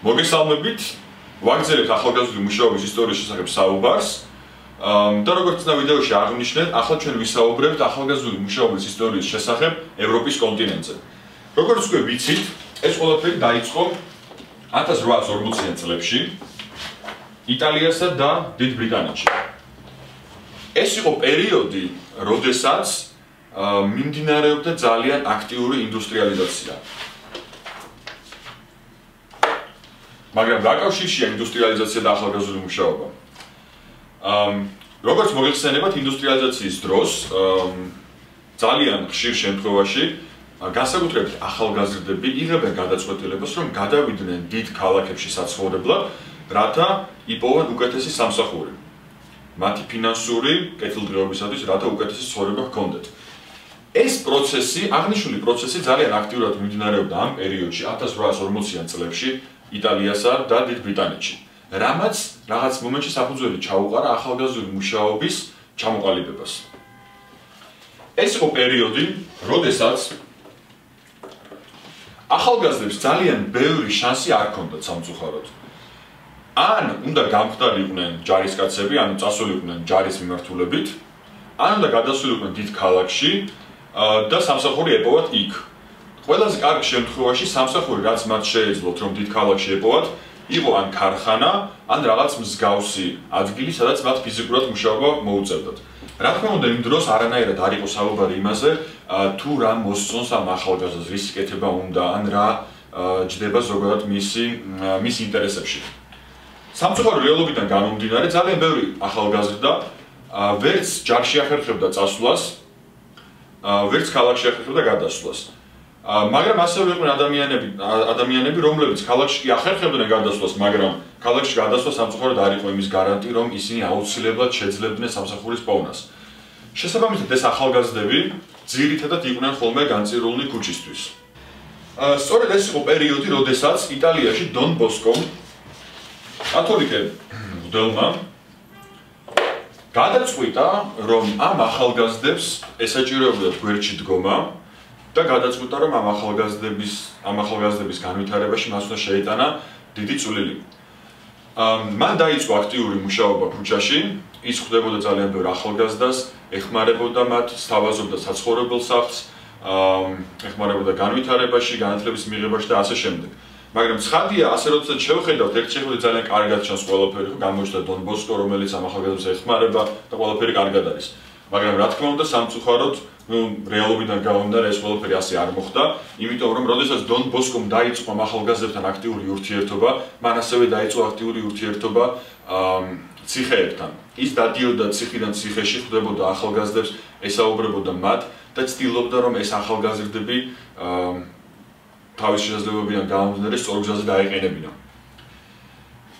მოგესალმებით, ვაგრძელებთ ახალგაზრდული მუშაობის ისტორიის შესახებ საუბარს. და როგორც წინა ვიდეოში აღნიშნეთ, ახლა ჩვენ ვისაუბრებთ ახალგაზრდული მუშაობის ისტორიის შესახებ ევროპის კონტინენტზე. როგორც უკვე ვიცით, ეს ყველაფერი დაიწყო 1840-იან წლებში იტალიასა და დიდ ბრიტანეთში. ეს იყო პერიოდი, როდესაც მიმდინარეობდა ძალიან აქტიური ინდუსტრიალიზაცია. მაგრამ დაკავშირშია ინდუსტრიალიზაცია და ახალგაზრდული მუშაობა. როგორც მოგეხსენებათ, ინდუსტრიალიზაციის დროს ძალიან ხშირ შემთხვევაში განსაკუთრებით ახალგაზრდები იღებენ გადაწყვეტილებას, რომ გადავიდნენ დიდ ქალაქებში საცხოვრებლად, რათა იპოვონ უკეთესი სამსახური. მათი ფინანსური კეთილდღეობისათვის, რათა უკეთესი ცხოვრება ჰქონდეთ. ეს პროცესი, აღნიშნული პროცესი ძალიან აქტიურად მიმდინარეობდა ამ პერიოდში 1840-იან წლებში იტალიასა და დიდ ბრიტანეთში. რამაც რაღაც მომენტში საფუძველი ჩაუყარა ახალგაზრდული მუშაობის ჩამოყალიბებას. ეს იყო პერიოდი, როდესაც ახალგაზრდებს ძალიან ბევრი შანსი არ ჰქონდათ სამწუხაროდ. ან უნდა გამხდარიყვნენ ჯარისკაცები, ანუ წასულიყვნენ ჯარის მიმართულებით, ან უნდა გადასულიყვნენ დიდ ქალაქში და სამსახური ეპოვათ იქ. ყველაზე კარგ შემთხვევაში სამსახური, რაც მათ შეეძლოთ, რომ დიდ ქალაქში ეპოვათ, იყო ან ქარხანა, ან რაღაც მსგავსი ადგილი, სადაც მათ ფიზიკურად მუშაობა მოუწევდათ. რა თქმა უნდა, იმ დროს არანაირად არ იყო საუბარი იმაზე, თუ რა მოსწონს ამ ახალგაზრდას, რის კეთება უნდა, ან რა ჯდება ზოგადად მის ინტერესებში. სამწუხარო რეალობიდან გამომდინარე, ძალიან ბევრი ახალგაზრდა ვერც ჯარში ახერხებდა წასვლას, ვერც ქალაქში ახერხებდა გადასვლას. მაგრამ ასევე იყვნენ ადამიანები, რომლებიც ქალაქში ახერხებდნენ გადასვლას, მაგრამ ქალაქში გადასვლა სამწუხაროდ არ იყო იმის გარანტი, რომ ისინი აუცილებლად შეძლებდნენ სამსახურის პოვნას. შესაბამისად, ეს ახალგაზრდები ძირითადად იყვნენ ხოლმე განწირულნი ქუჩისთვის. სწორედ ეს იყო პერიოდი, როდესაც იტალიაში დონ ბოსკომ, კათოლიკე მღვდელმა, გადაწყვიტა, რომ ამ ახალგაზრდებს ესაჭიროებოდათ გვერდში დგომა და გადაწყვიტა, რომ ამ ახალგაზრდების განვითარებაში მას უნდა შეიტანა დიდი წვლილი. მან დაიწყო აქტიური მუშაობა ქუჩაში, ის ხვდებოდა ძალიან ბევრ ახალგაზრდას, ეხმარებოდა მათ, სთავაზობდა საცხოვრებელ სახლს, ეხმარებოდა განვითარებაში, განათლების მიღებაში და ასე შემდეგ. მაგრამ ცხადია, ასე როდესაც შევხედავთ, ერთ შეხედვით ძალიან კარგად ჩანს ყველაფერი, ხო, გამოჩნდა დონ ბოსკო, რომელიც ამ ახალგაზრდებს ეხმარება და ყველაფერი კარგად არის. მაგრამ რა თქმა უნდა, სამწუხაროდ, რეალობიდან გამომდინარე ეს ყველაფერი ასე არ მოხდა, იმიტომ რომ როდესაც დონ ბოსკომ დაიწყო ამ ახალგაზრდებთან აქტიური ურთიერთობა, მან ასევე დაიწყო აქტიური ურთიერთობა ციხეებთან. ის დადიოდა ციხიდან ციხეში, ხვდებოდა ახალგაზრდებს, ესაუბრებოდა მათ და ცდილობდა, რომ ეს ახალგაზრდები თავის შესაძლებლობიდან გამომდინარე სწორ გზაზე დაეყენებინა.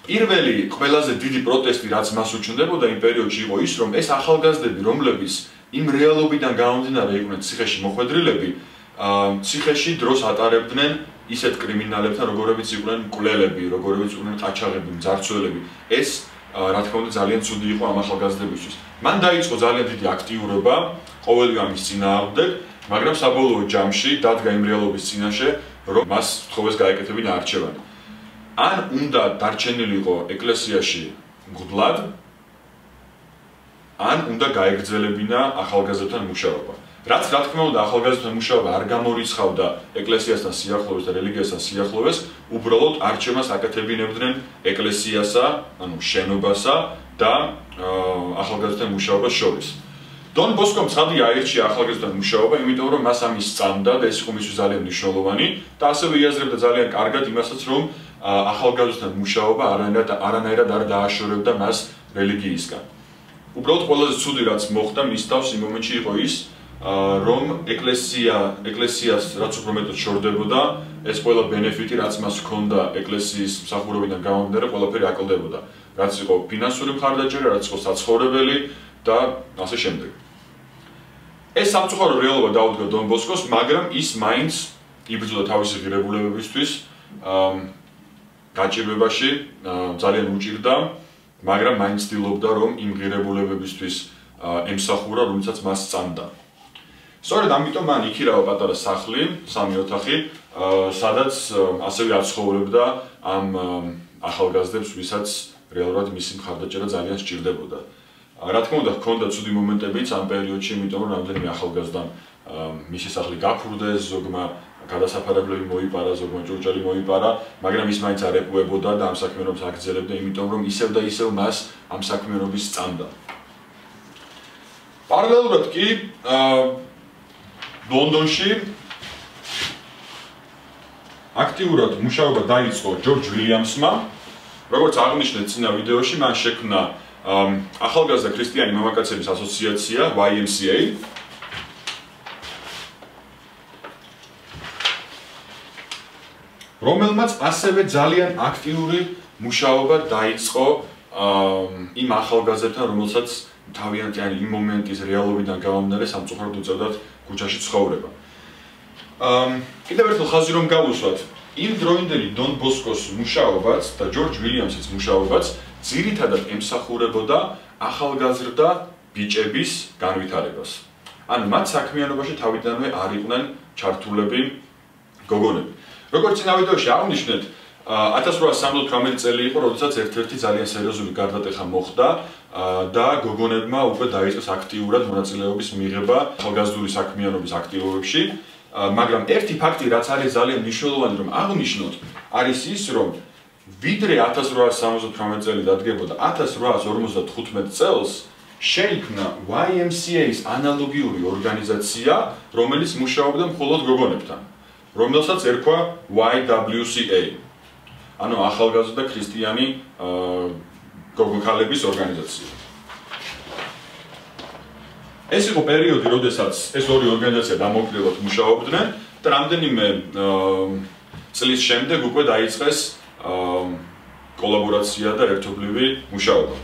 პირველი ყველაზე დიდი პროტესტი, რაც მას უჩნდებოდა იმ პერიოდში, იყო ის, რომ ეს ახალგაზრდები, რომლებიც იმ რეალობიდან გამომდინარე იყვნენ ციხეში მოხვედრილები, ციხეში დროს ატარებდნენ ისეთ კრიმინალებთან, როგორებიც იყვნენ მკვლელები, როგორებიც იყვნენ ყაჩაღები, მძარცველები. ეს რა თქმა უნდა ძალიან ცუდი იყო ამ ახალგაზრდებისთვის. მან დაიწყო ძალიან დიდი აქტიურობა ყოველივე ამის წინააღმდეგ, მაგრამ საბოლოო ჯამში დადგა იმ რეალობის წინაშე, რომ მას თხოვეს გაეკეთებინა არჩევანი. ან უნდა დარჩენილიყო ეკლესიაში მღვდლად, ან უნდა გაეგრძელებინა ახალგაზრდებთან მუშაობა. რაც რა თქმა უნდა ახალგაზრდებთან მუშაობა არ გამორიცხავდა ეკლესიასთან სიახლოვეს და რელიგიასთან სიახლოვეს, უბრალოდ არჩევას აკეთებინებდნენ ეკლესიასა, ანუ შენობასა და ახალგაზრდებთან მუშაობას შორის. დონ ბოსკომ ცხადია აირჩია ახალგაზრდებთან მუშაობა, იმიტომ რომ მას ამის სწამდა და ეს იყო მისთვის ძალიან მნიშვნელოვანი და ასევე იაზრებდა ძალიან კარგად იმასაც, რომ ახალგაზრდებთან მუშაობა არანაირად არ დააშორებდა მას რელიგიისგან. უბრალოდ ყველაზე ცუდი რაც მოხდა მის თავს იმ მომენტში იყო ის, რომ ეკლესიას რაც უფრო მეტად შორდებოდა, ეს ყველა ბენეფიტი, რაც მას ჰქონდა ეკლესიის მსახურობიდან გამომდინარე, ყველაფერი აკლდებოდა. რაც იყო ფინანსური მხარდაჭერა, რაც იყო საცხოვრებელი და ასე შემდეგ. ეს სამწუხარო რეალობა დაუდგა დონ ბოსკოს, მაგრამ ის მაინც იბრძოდა თავისი ღირებულებებისთვის, გაჭირვებაში ძალიან უჭირდა, მაგრამ მაინც ცდილობდა, რომ იმ ღირებულებებისთვის ემსახურა, რომელსაც მას სწამდა. სწორედ ამიტომ მან იქირავა პატარა სახლი, 3 ოთახი, სადაც ასევე აცხოვრებდა ამ ახალგაზრდებს, ვისაც რეალურად მისი მხარდაჭერა ძალიან სჭირდებოდა. რა თქმა უნდა, ჰქონდა ცუდი მომენტებიც ამ პერიოდში, იმიტომ რომ რამდენიმე ახალგაზრდამ მისი სახლი გაქურდეს, ზოგმა გადასაფარებლები მოიპარა, ზოგმა ჭურჭელი მოიპარა, მაგრამ ის მაინც არ ეპუებოდა და ამ საქმიანობას აგრძელებდა, იმიტომ რომ ისევ და ისევ მას ამ საქმიანობის სწამდა. პარალელურად კი ლონდონში აქტიურად მუშაობა დაიწყო ჯორჯ ვილიამსმა, როგორც აღნიშნეთ წინა ვიდეოში, მან შექმნა ახალგაზრდა ქრისტიანი მამაკაცების ასოციაცია YMCA, რომელმაც ასევე ძალიან აქტიური მუშაობა დაიწყო იმ ახალგაზრდებთან, რომელსაც თავიანთი იმ მომენტის რეალობიდან გამომდინარე სამწუხაროდ უწევდათ ქუჩაში ცხოვრება. კიდევ ერთხელ ხაზი რომ გავუსვათ, იმ დროინდელი დონ ბოსკოს მუშაობაც და ჯორჯ ვილიამსის მუშაობაც ძირითადად ემსახურებოდა ახალგაზრდა ბიჭების განვითარებას. ანუ მათ საქმიანობაში თავიდანვე არ იყვნენ ჩართულები გოგონები. როგორც წინა ვიდეოში აღნიშნეთ, 1878 წელი იყო, როდესაც ერთ-ერთი ძალიან სერიოზული გარდატეხა მოხდა და გოგონებმა უკვე დაიწყეს აქტიურად მონაწილეობის მიღება ახალგაზრდული საქმიანობის აქტივობებში, მაგრამ ერთი ფაქტი, რაც არის ძალიან მნიშვნელოვანი რომ აღნიშნოთ, არის ის, რომ ვიდრე 1878 წელი დადგებოდა 1855 წელს შეიქმნა YMCA-ის ანალოგიური ორგანიზაცია, რომელიც მუშაობდა მხოლოდ გოგონებთან, რომელსაც ერქვა YWCA, ანუ ახალგაზრდა ქრისტიანი გოგოქალების ორგანიზაცია. ეს იყო პერიოდი, როდესაც ეს ორი ორგანიზაცია დამოუკიდებლად მუშაობდნენ და რამდენიმე წლის შემდეგ უკვე დაიწყეს კოლაბორაცია და ერთობლივი მუშაობა.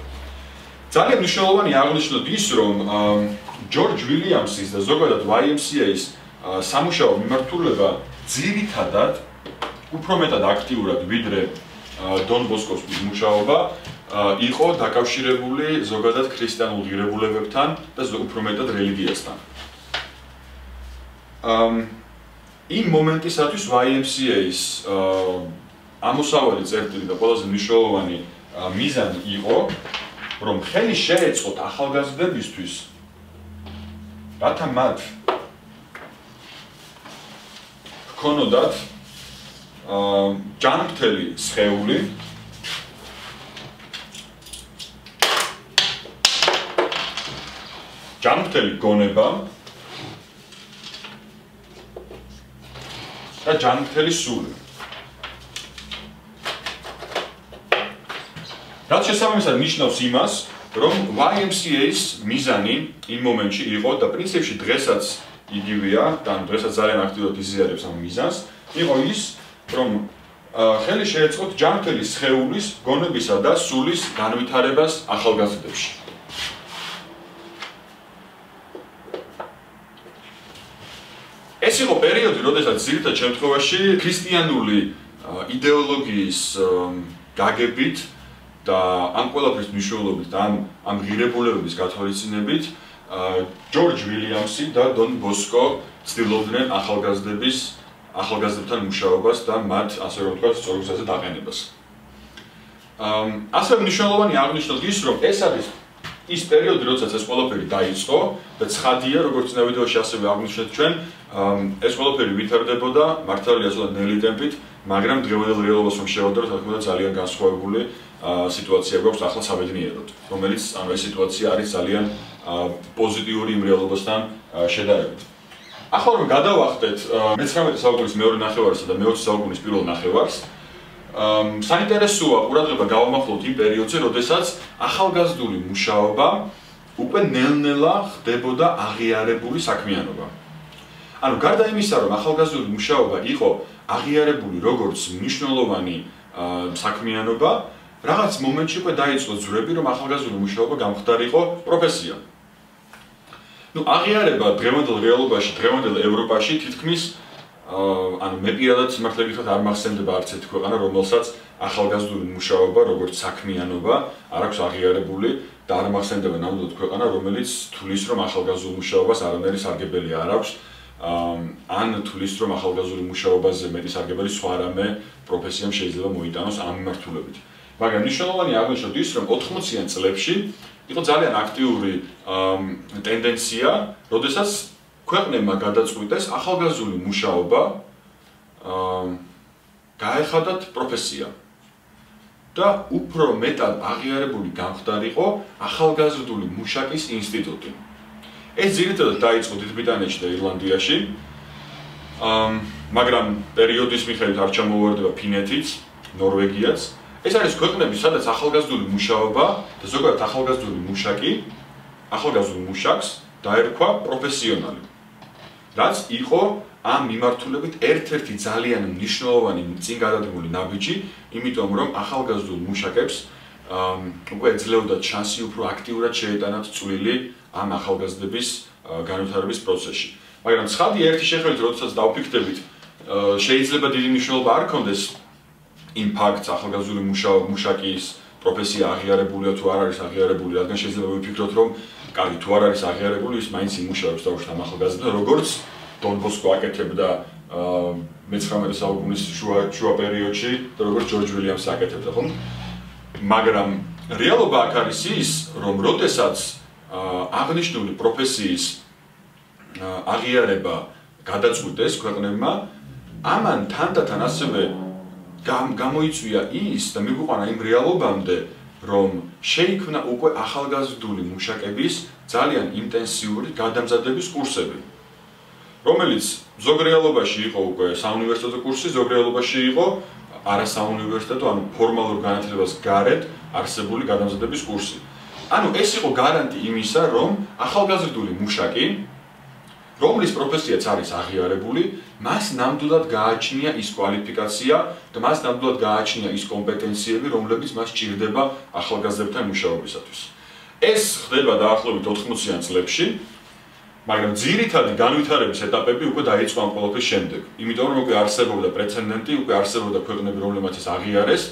ძალიან მნიშვნელოვანი აღნიშნოთ ის, რომ ჯორჯ ვილიამსის და ზოგადად YMCA-ის სამუშაო მიმართულება ძირითადად უფრო მეტად აქტიურად ვიდრე დონ ბოსკოს მუშაობა იყო დაკავშირებული ზოგადად ქრისტიანულ ღირებულებებთან და უფრო მეტად რელიგიასთან. იმ მომენტისათვის YMCA-ის ამოსავალი წერტილი და ყველაზე მნიშვნელოვანი მიზანი იყო, რომ ხელი შეეწყოთ ახალგაზრდებისთვის, რათა მათ ჰქონოდათ ჯანმრთელი სხეული, ჯანმრთელი გონება და ჯანმრთელი სული. რაც შესაბამისად ნიშნავს იმას, რომ YMCA-ის მიზანი იმ მომენტში იყო და პრინციპში დღესაც იგივეა, და დღესაც ძალიან აქტიურად იზიარებს ამ მიზანს, იყო ის, რომ ხელი შეეწყოთ ჯანმრთელი სხეულის, გონებისა და სულის განვითარებას ახალგაზრდებში. ეს იყო პერიოდი, როდესაც ძირითად შემთხვევაში ქრისტიანული იდეოლოგიის გაგებით და ამ ყველაფრის მნიშვნელობით და ამ ღირებულებების გათვალისწინებით ჯორჯ ვილიამსი და დონ ბოსკო ცდილობდნენ ახალგაზრდებთან მუშაობას და მათ, ასე რომ ვთქვათ, სწორ გზაზე დაყენებას. ასევე მნიშვნელოვანი აღნიშნოთ ის, რომ ეს არის ის პერიოდი, როდესაც ეს ყველაფერი დაიწყო და ცხადია, როგორც წინა ვიდეოში ასევე აღნიშნეთ ჩვენ, ეს ყველაფერი ვითარდებოდა მართალია ზუსტად ნელი ტემპით, მაგრამ დღევანდელ რეალობას რომ შევადაროთ, რა თქმა უნდა, ძალიან განსხვავებული სიტუაცია გვაქვს ახლა საბედნიეროდ, რომელიც ეს სიტუაცია არის ძალიან პოზიტიური იმ რეალობასთან შედარებით. ახლა რომ გადავახტეთ მე-19 საუკუნის მეორე ნახევარსა და მე-20 საუკუნის პირველ ნახევარს, საინტერესოა ყურადღება გავამახვილოთ იმ პერიოდზე, როდესაც ახალგაზრდული მუშაობა უკვე ნელ-ნელა ხდებოდა აღიარებული საქმიანობა. ანუ გარდა იმისა, რომ ახალგაზრდული მუშაობა იყო აღიარებული როგორც მნიშვნელოვანი საქმიანობა, რაღაც მომენტში უკვე დაიწყო ძვრები, რომ ახალგაზრდული მუშაობა გამხდარიყო პროფესია. აღიარება დღევანდელ რეალობაში, დღევანდელ ევროპაში თითქმის მე პირადად სიმართლე გითხრათ არ მახსენდება არც ერთი ქვეყანა, რომელსაც ახალგაზრდული მუშაობა როგორც საქმიანობა არ აქვს აღიარებული და არ მახსენდება ნამდვილად ქვეყანა, რომელიც თulis რომ ახალგაზრდულ მუშაობას არანაირი სარგებელი არ აქვს ან თulis რომ ახალგაზრდული მუშაობაზე მეტი სარგებელი სხვა რამე პროფესიამ შეიძლება მოიტანოს ამ მიმართულებით. მაგრამ მნიშვნელოვანი აღნიშნოთ ის, რომ 80-იან წლებში იყო ძალიან აქტიური ტენდენცია, როდესაც ქვეყნებმა გადაწყვიტეს ახალგაზრდული მუშაობა გაეხადათ პროფესია. და უფრო მეტად აღიარებული გამხდარიყო ახალგაზრდული მუშაკის ინსტიტუტი. ეს ძირითადად დაიწყო დიდ ბრიტანეთში და ირლანდიაში, მაგრამ პერიოდის მიხედვით არ ჩამოვარდება ფინეთიც, ნორვეგიაც. ეს არის ქვეყნები, სადაც ახალგაზრდული მუშაობა და ზოგადად ახალგაზრდული მუშაკი, ახალგაზრდულ მუშაკს დაერქვა პროფესიონალი. რაც იყო ამ მიმართულებით ერთ-ერთი ძალიან მნიშვნელოვანი წინ გადადგმული ნაბიჯი, იმიტომ რომ ახალგაზრდულ მუშაკებს უკვე ეძლეოდათ შანსი უფრო აქტიურად შეეტანათ წვლილი ამ ახალგაზრდების განვითარების პროცესში. მაგრამ ცხადი ერთი შეხედვით, როდესაც დავფიქრდებით, შეიძლება დიდი მნიშვნელობა არ ჰქონდეს იმ ფაქტს, ახალგაზრდული მუშაკის პროფესია აღიარებულია თუ არ არის აღიარებული, რადგან შეიძლება ვიფიქროთ, რომ კარგი თუ არ არის აღიარებული, ის მაინც იმუშავებს დაუშვათ ამ ახალგაზრდებს, როგორც დონ ბოსკო აკეთებდა მე-19 საუკუნის შუა პერიოდში და როგორც ჯორჯ ვილიამსი აკეთებდა, ხო? მაგრამ რეალობა აქ არის ის, რომ როდესაც აღნიშნული პროფესიის აღიარება გადაწყვიტეს ქვეყნებმა, ამან თანდათან ასევე გამოიწვია ის და მიგვიყვანა იმ რეალობამდე, რომ შეიქმნა უკვე ახალგაზრდული მუშაკების ძალიან ინტენსიური გადამზადების კურსები. რომელიც ზოგ რეალობაში იყო უკვე საუნივერსიტეტო კურსი, ზოგ რეალობაში იყო არასაუნივერსიტეტო, ანუ ფორმალურ განათლებას გარეთ არსებული გადამზადების კურსი. ანუ ეს იყო გარანტი იმისა, რომ ახალგაზრდული მუშაკი, რომლის პროფესიაც არის აღიარებული, მას ნამდვილად გააჩნია ის კვალიფიკაცია და მას ნამდვილად გააჩნია ის კომპეტენციები, რომლებიც მას სჭირდება ახალგაზრდებთან მუშაობისათვის. ეს ხდება დაახლოებით 80-იან წლებში. მაგრამ ძირითადი განვითარების ეტაპები უკვე დაიწყო ამ ყველაფრის შემდეგ. იმიტომ რომ უკვე არსებობდა პრეცედენტი, უკვე არსებობდა ქვეყნები, რომლებმაც ეს აღიარეს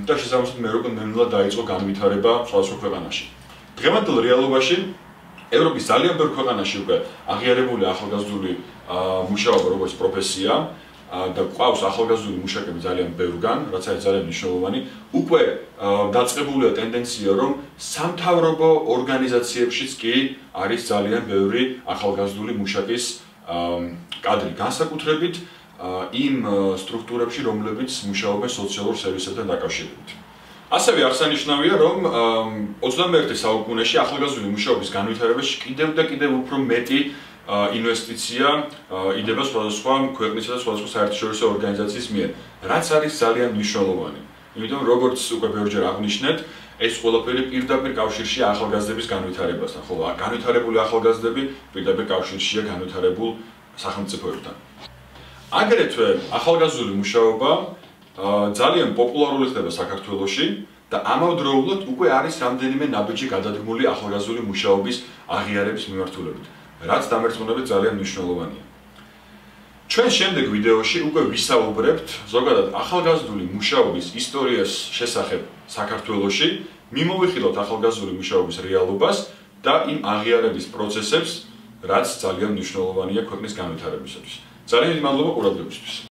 და შესაბამისად მე როგორ ნელ-ნელა დაიწყო განვითარება სხვადასხვა ქვეყანაში. დღევანდელ რეალობაში ევროპის ძალიან ბევრ ქვეყანაში უკვე აღიარებული ახალგაზრდული მუშაობა როგორც პროფესია და ყავს ახალგაზრდული მუშაკები ძალიან ბევრგან, რაც არის ძალიან მნიშვნელოვანი. უკვე დაწყებულია ტენდენცია, რომ სამთავრობო ორგანიზაციებშიც კი არის ძალიან ბევრი ახალგაზრდული მუშაკის კადრი, განსაკუთრებით იმ სტრუქტურებში, რომლებიც მუშაობენ სოციალურ სერვისებთან დაკავშირებით. ასევე აღსანიშნავია, რომ 21 საუკუნეში ახალგაზრდული მუშაობის განვითარებაში კიდევ და კიდევ უფრო მეტი ინვესტიცია იდება სხვადასხვა ქვეყნისა და სხვადასხვა საერთაშორისო ორგანიზაციის მიერ, რაც არის ძალიან მნიშვნელოვანი. იმიტომ რომ როგორც უკვე ბევრჯერ აღნიშნეთ, ეს ყველაფერი პირდაპირ კავშირშია ახალგაზრდების განვითარებასთან, ხოლო განვითარებული ახალგაზრდები პირდაპირ კავშირშია განვითარებულ სახელმწიფოებთან. აგრეთვე ახალგაზრდული მუშაობა ძალიან პოპულარული ხდება საქართველოში და ამავდროულად უკვე არის რამდენიმე ნაბიჯი გადადგმული ახალგაზრდული მუშაობის აღიარების მიმართულებით, რაც დამერწმუნებით ძალიან მნიშვნელოვანია. ჩვენ შემდეგ ვიდეოში უკვე ვისაუბრებთ ზოგადად ახალგაზრდული მუშაობის ისტორიას შესახებ საქართველოში, მიმოვიხილოთ ახალგაზრდული მუშაობის რეალობას და იმ აღიარების პროცესებს, რაც ძალიან მნიშვნელოვანია ქვეყნის განვითარებისათვის. ძალიან დიდი მადლობა ყურადღებისთვის.